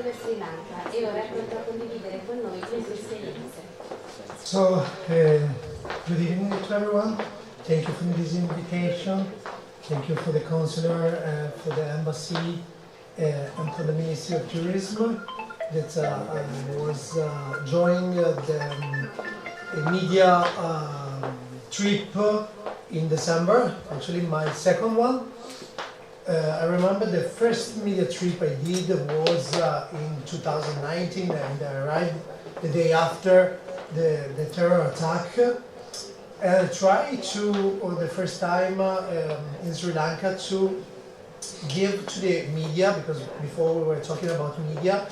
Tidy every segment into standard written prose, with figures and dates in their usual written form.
del Sri Lanka e ora è pronto a condividere con noi le sue esperienze. So, good evening to everyone. Thank you for this invitation. Thank you for the consular, for the embassy, and for the Ministry of Tourism that was joining the media trip in December, actually my second one. I remember the first media trip I did was in 2019, and I arrived the day after the terror attack. And I tried to, for the first time in Sri Lanka, to give to the media, because before we were talking about media,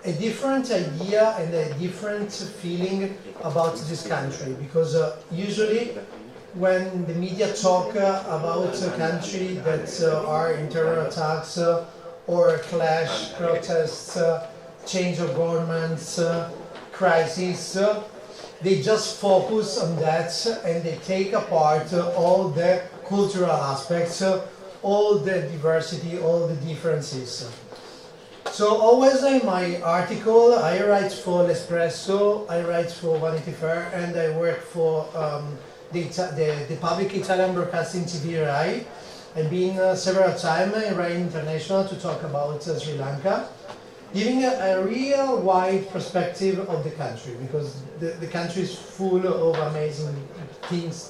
a different idea and a different feeling about this country. Because usually when the media talk about a country that are in terror attacks or clash, protests, change of governments, crisis, they just focus on that and they take apart all the cultural aspects, all the diversity, all the differences. So always in my article, I write for L'Espresso, I write for Vanity Fair, and I work for the public Italian broadcasting TV RAI. I've been several times in RAI International to talk about Sri Lanka, giving a real wide perspective of the country, because the country is full of amazing things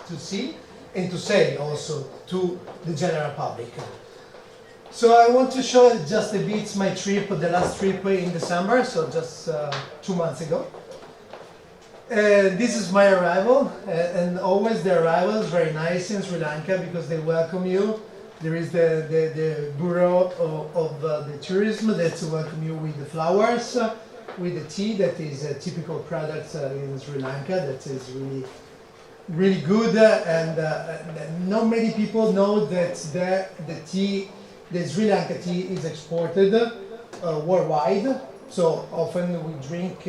to see and to say also to the general public. So I want to show just a bit my trip, the last trip in December, so just 2 months ago. This is my arrival, and always the arrival is very nice in Sri Lanka because they welcome you. There is the Bureau of the Tourism that welcome you with the flowers, with the tea that is a typical product in Sri Lanka that is really good, and not many people know that the Sri Lanka tea is exported worldwide. So often we drink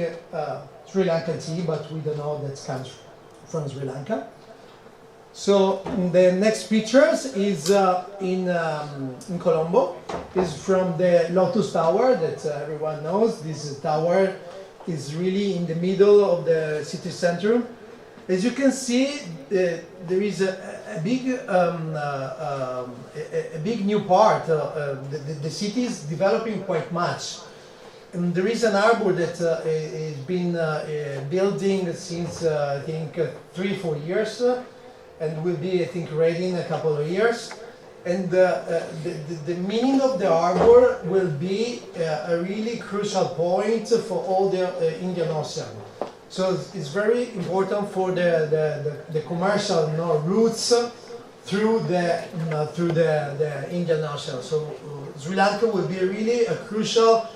Sri Lankan tea, but we don't know that comes from Sri Lanka. So the next pictures is in Colombo. Is from the Lotus Tower that everyone knows. This tower is really in the middle of the city center. As you can see, there is a big new part. The city is developing quite much. And there is an arbor that has been building since I think 3-4 years. And will be, I think, ready in a couple of years. And the meaning of the arbor will be a really crucial point for all the Indian Ocean. So it's very important for the commercial routes through the Indian Ocean. So Sri Lanka will be really a crucial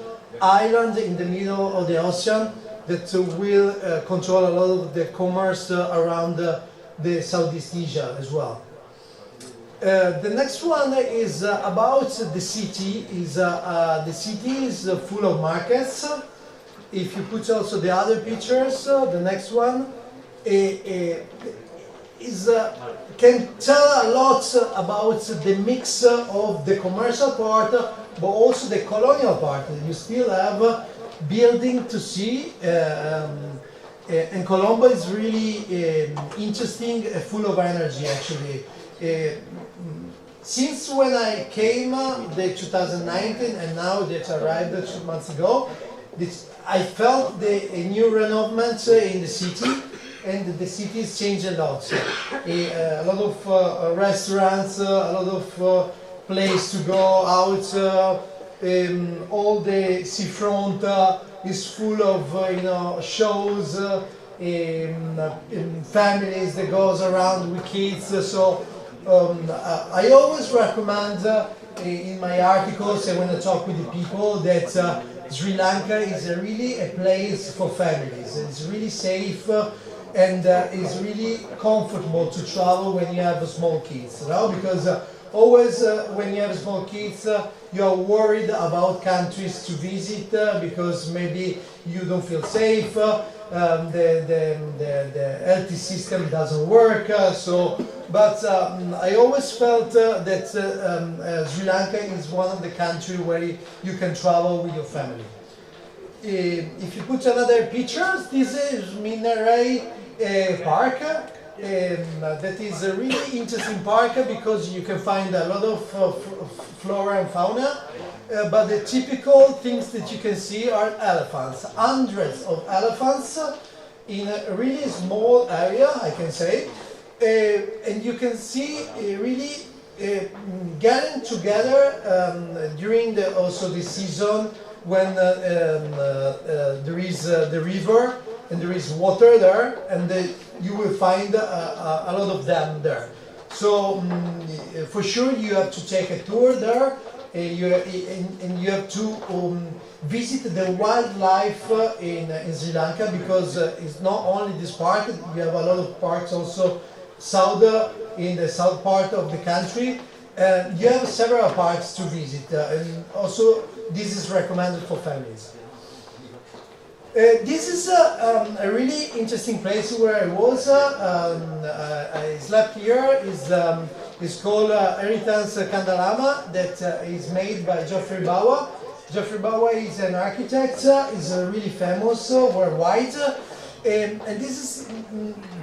island in the middle of the ocean that will control a lot of the commerce around the Southeast Asia as well. The next one is about the city. The city is full of markets. If you put also the other pictures, the next one can tell a lot about the mix of the commercial part, but also the colonial part. You still have building to see. And Colombo is really interesting, full of energy actually. Since when I came, the 2019, and now that I arrived 2 months ago, I felt a new renovation in the city, and the city has changed a lot. A lot of restaurants, a lot of place to go out, all the seafront is full of shows, families that goes around with kids. So I always recommend in my articles and when I talk with the people that Sri Lanka is really a place for families. It's really safe and it's really comfortable to travel when you have small kids, because always when you have small kids, you are worried about countries to visit because maybe you don't feel safe, the health system doesn't work. But I always felt that Sri Lanka is one of the countries where you can travel with your family. If you put another picture, this is Minarai Park. That is a really interesting park because you can find a lot of flora and fauna, but the typical things that you can see are elephants, hundreds of elephants in a really small area, I can say, and you can see really getting together during also the season when there is the river and there is water there, and you will find a lot of them there. So for sure you have to take a tour there, and you have to visit the wildlife in Sri Lanka, because it's not only this park, you have a lot of parks also in the south part of the country. You have several parks to visit, and also this is recommended for families. This is a really interesting place where I was. I slept here. It's called Heritage Kandalama, that is made by Geoffrey Bawa. Geoffrey Bawa is an architect. He's really famous worldwide, and this is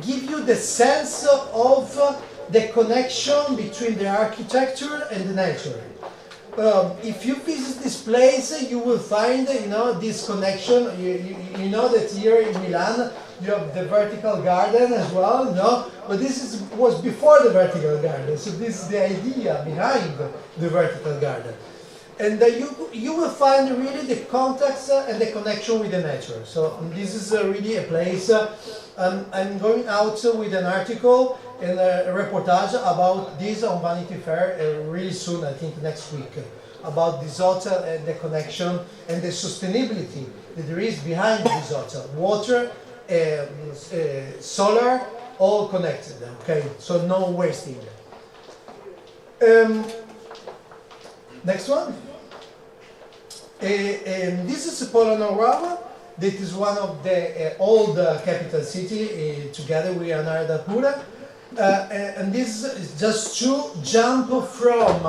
give you the sense of the connection between the architecture and the nature. If you visit this place, you will find, this connection. You know that here in Milan you have the vertical garden as well, but this was before the vertical garden. So this is the idea behind the vertical garden, and you will find really the context and the connection with the nature. So this is really a place. I'm going out with an article and a reportage about this on Vanity Fair really soon, I think next week, about this hotel and the connection and the sustainability that there is behind this hotel. Water, solar, all connected, okay? So no wasting. Next one. This is Polonnaruwa. That is one of the old capital city, together with Anuradhapura. And this is just to jump from,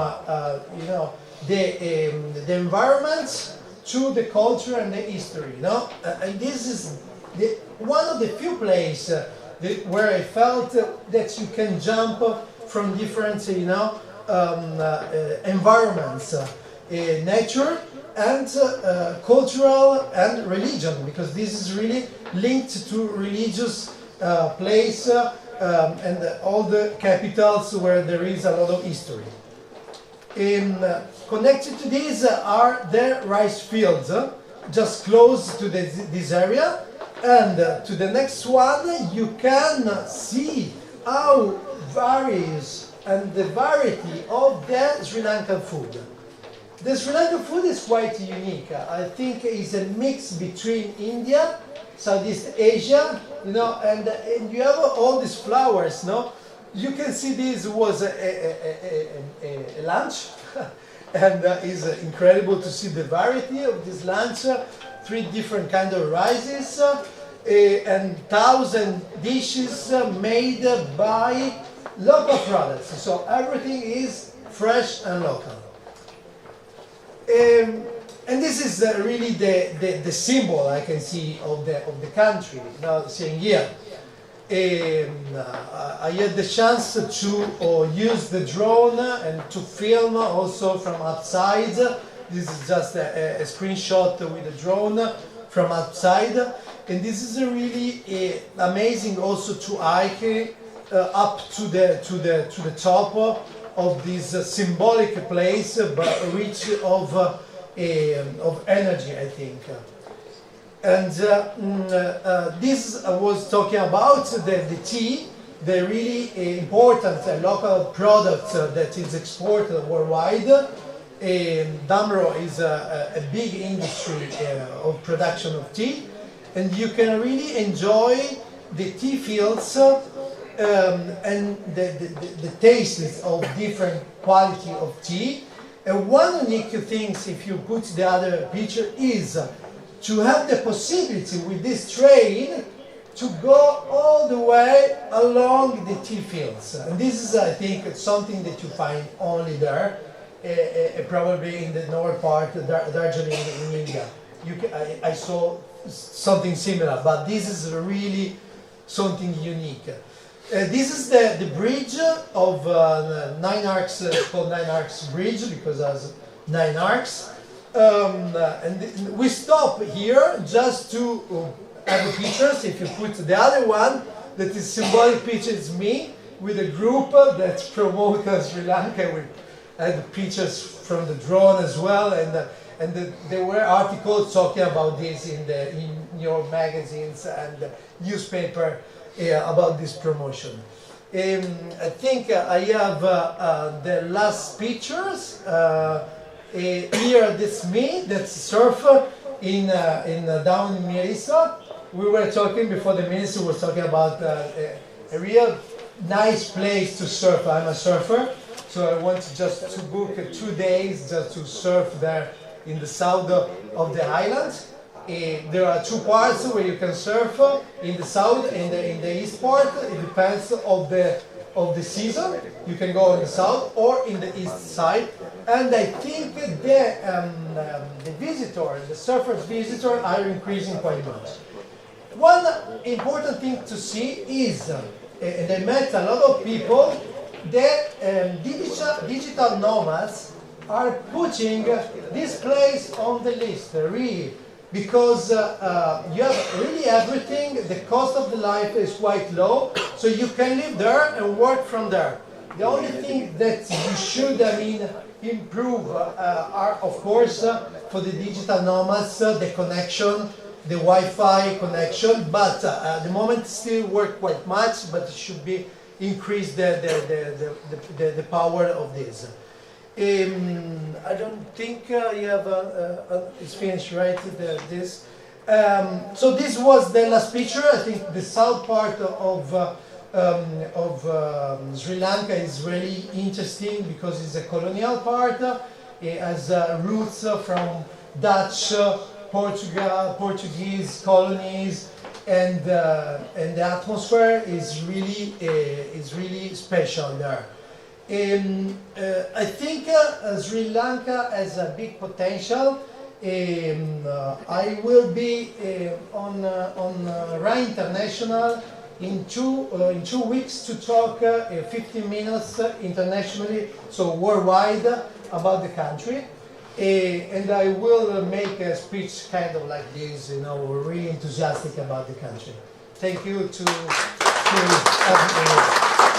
the environment to the culture and the history, and this is one of the few places where I felt that you can jump from different, environments, nature and cultural and religion, because this is really linked to religious place and all the capitals where there is a lot of history. Connected to these are the rice fields, just close to this area, and to the next one you can see how varies and the variety of the Sri Lankan food. The Sri Lankan food is quite unique. I think it's a mix between India, Southeast Asia, and you have all these flowers, You can see this was a lunch, and it's incredible to see the variety of this lunch. 3 different kind of rices, and 1,000 dishes made by local products. So everything is fresh and local. And this is really the symbol I can see of the country. Now seeing here, I had the chance to use the drone and to film also from outside. This is just a screenshot with the drone from outside, and this is really amazing also to hike up to the top of this symbolic place, but rich of energy, I think. And this was talking about the tea, the really important local product that is exported worldwide. Damro is a big industry of production of tea, and you can really enjoy the tea fields and the tastes of different quality of tea. And one unique thing, if you put the other picture, is to have the possibility with this train to go all the way along the tea fields. And this is, I think, something that you find only there, probably in the north part, Darjeeling in India. I saw something similar, but this is really something unique. This is the bridge of 9 arcs, called 9 arcs bridge because it has 9 arcs. And we stop here just to have the pictures. If you put the other one, that is symbolic picture, is me with a group that promote Sri Lanka. We had pictures from the drone as well, and there were articles talking about this in your magazines and newspaper about this promotion. I think I have the last pictures. Here, that's me, that's surfer down in Mirisa. We were talking before the minister was talking about a real nice place to surf. I'm a surfer, so I want just to book 2 days just to surf there in the south of the island. There are 2 parts where you can surf, in the south and in the east part. It depends of the season. You can go in the south or in the east side. And I think the surfers visitor are increasing quite much. One important thing to see is, and I met a lot of people, that digital nomads are putting this place on the list, really, because you have really everything. The cost of the life is quite low, so you can live there and work from there. The only thing that you should, improve are, of course, for the digital nomads, the connection, the Wi-Fi connection, but at the moment still work quite much, but it should be increase the power of this. I don't think you have it's finished, right? This. So this was the last picture. I think the south part of Sri Lanka is really interesting because it's a colonial part. It has roots from Dutch, Portuguese colonies, and the atmosphere is really special there. I think Sri Lanka has a big potential. I will be on RAI International in 2 weeks to talk 15 minutes internationally, so worldwide, about the country. And I will make a speech kind of like this, really enthusiastic about the country. Thank you to have me.